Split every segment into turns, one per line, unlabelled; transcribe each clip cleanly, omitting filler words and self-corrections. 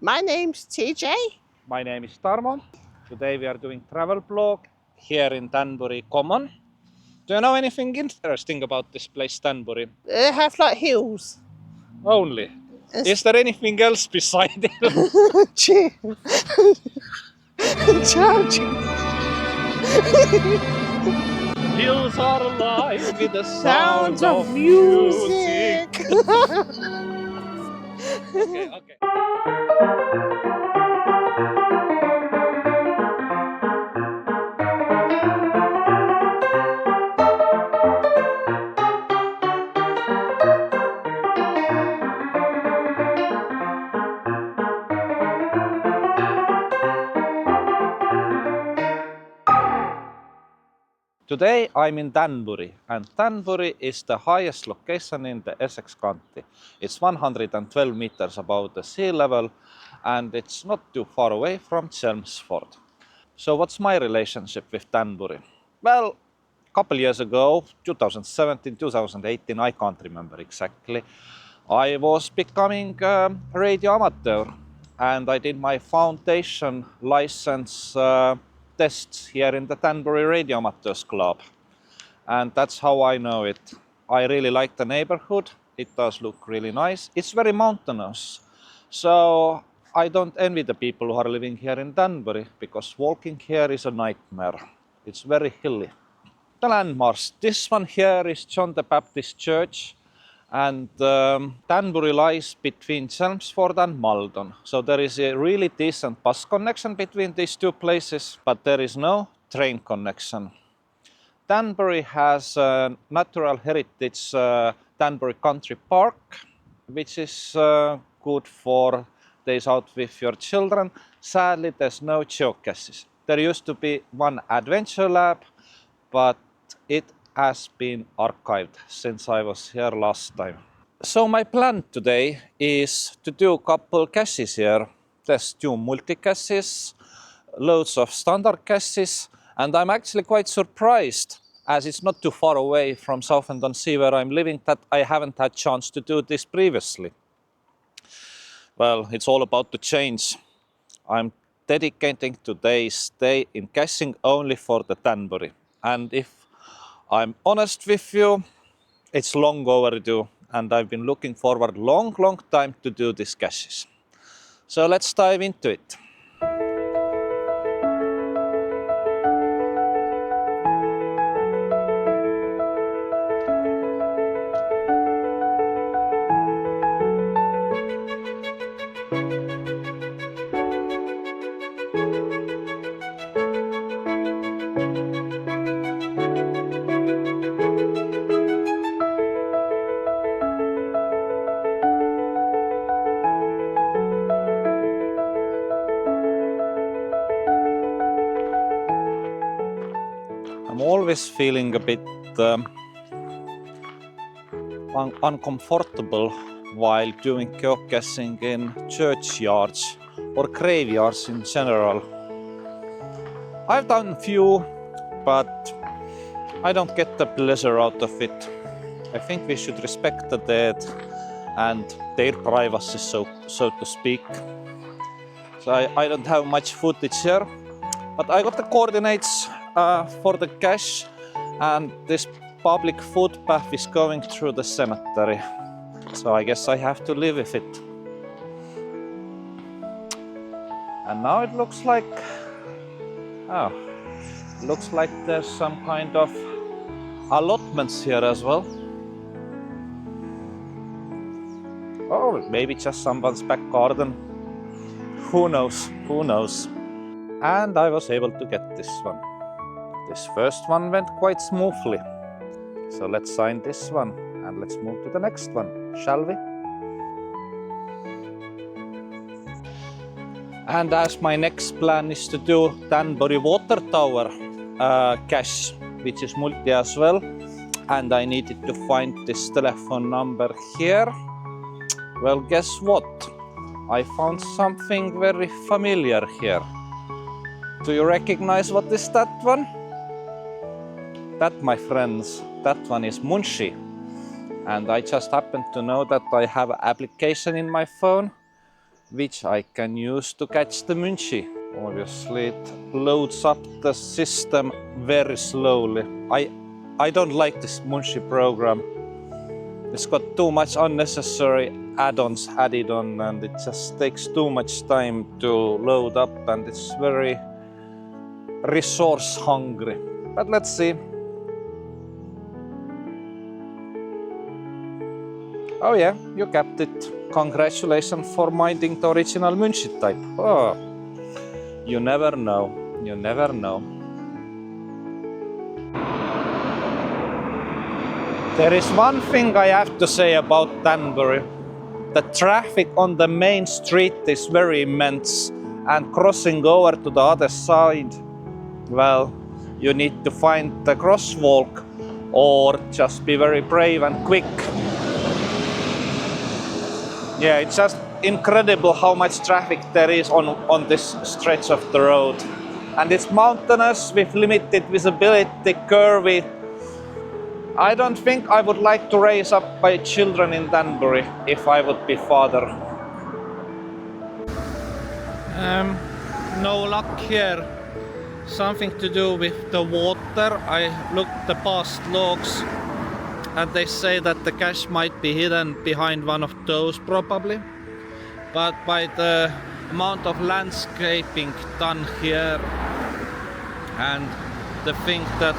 My name's TJ.
My name is Tarmo. Today we are doing travel blog here in Danbury Common. Do you know anything interesting about this place, Danbury?
They have like hills.
Only. Is there anything else beside it? Hills are alive with the sound of music. Okay. Today I'm in Danbury, and Danbury is the highest location in the Essex County. It's 112 meters above the sea level, and it's not too far away from Chelmsford. So what's my relationship with Danbury? Well, a couple years ago, 2017, 2018, I can't remember exactly, I was becoming a radio amateur, and I did my foundation license tests here in the Danbury Radio Amateurs Club. And that's how I know it. I really like the neighborhood. It does look really nice. It's very mountainous. So I don't envy the people who are living here in Danbury, because walking here is a nightmare. It's very hilly. The landmarks. This one here is John the Baptist Church, and Danbury lies between Chelmsford and Maldon. So there is a really decent bus connection between these two places, but there is no train connection. Danbury has a natural heritage Danbury Country Park, which is good for days out with your children. Sadly, there's no geocaches. There used to be one adventure lab, but it has been archived since I was here last time. So my plan today is to do a couple caches here. There's 2 multi-caches, loads of standard caches, and I'm actually quite surprised, as it's not too far away from Southend-on-Sea where I'm living, that I haven't had chance to do this previously. Well, it's all about the change. I'm dedicating today's day in caching only for the Danbury. And if I'm honest with you, it's long overdue, and I've been looking forward long time to do these caches. So let's dive into it. I'm always feeling a bit uncomfortable while doing geocaching in churchyards or graveyards in general. I've done few, but I don't get the pleasure out of it. I think we should respect the dead and their privacy, so to speak. So I don't have much footage here, but I got the coordinates for the cache, and this public footpath is going through the cemetery. So I guess I have to live with it. And now it looks like, looks like there's some kind of allotments here as well. Or maybe just someone's back garden. Who knows? And I was able to get this one. This first one went quite smoothly. So let's sign this one and let's move to the next one, shall we? And as my next plan is to do Danbury Water Tower cache, which is multi as well, and I needed to find this telephone number here. Well, guess what? I found something very familiar here. Do you recognize what is that one? That, my friends, that one is Munshi. And I just happen to know that I have an application in my phone which I can use to catch the munchi. Obviously it loads up the system very slowly. I don't like this munchi program. It's got too much unnecessary add-ons added on, and it just takes too much time to load up, and it's very resource hungry. But let's see. Oh yeah, you kept it. Congratulations for minding the original munchi type. Oh, you never know. You never know. There is one thing I have to say about Danbury. The traffic on the main street is very immense, and crossing over to the other side, well, you need to find the crosswalk or just be very brave and quick. Yeah, it's just incredible how much traffic there is on this stretch of the road. And it's mountainous with limited visibility, curvy. I don't think I would like to raise up my children in Danbury if I would be father. No luck here. Something to do with the water. I looked at the past logs and they say that the cache might be hidden behind one of those probably. But by the amount of landscaping done here and the thing that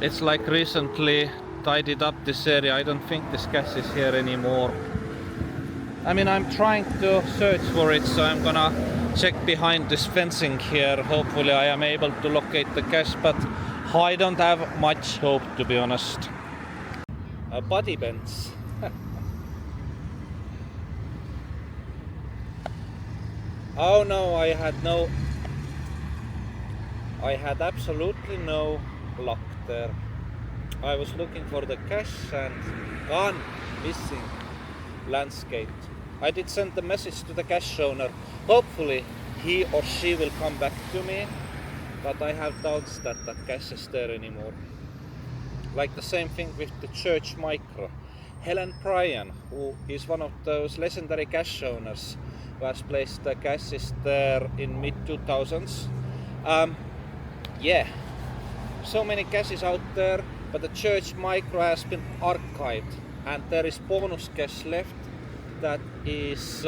it's like recently tidied up this area, I don't think this cache is here anymore. I mean, I'm trying to search for it, so I'm gonna check behind this fencing here. Hopefully I am able to locate the cache, but I don't have much hope, to be honest. Body bends. Oh no, I had absolutely no luck there. I was looking for the cache and gone, missing, landscaped. I did send the message to the cache owner. Hopefully he or she will come back to me, but I have doubts that the cache is there anymore. Like the same thing with the church micro. Helen Bryan, who is one of those legendary cache owners who has placed the caches there in mid-2000s. Yeah, so many caches out there, but the church micro has been archived, and there is bonus cache left that is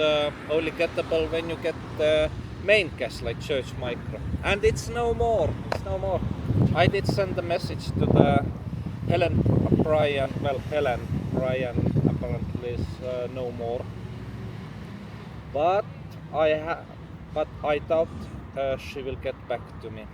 only gettable when you get the main cache like church micro, and it's no more. I did send the message to the Helen Bryan. Well, Helen Bryan apparently is no more, but I doubt she will get back to me.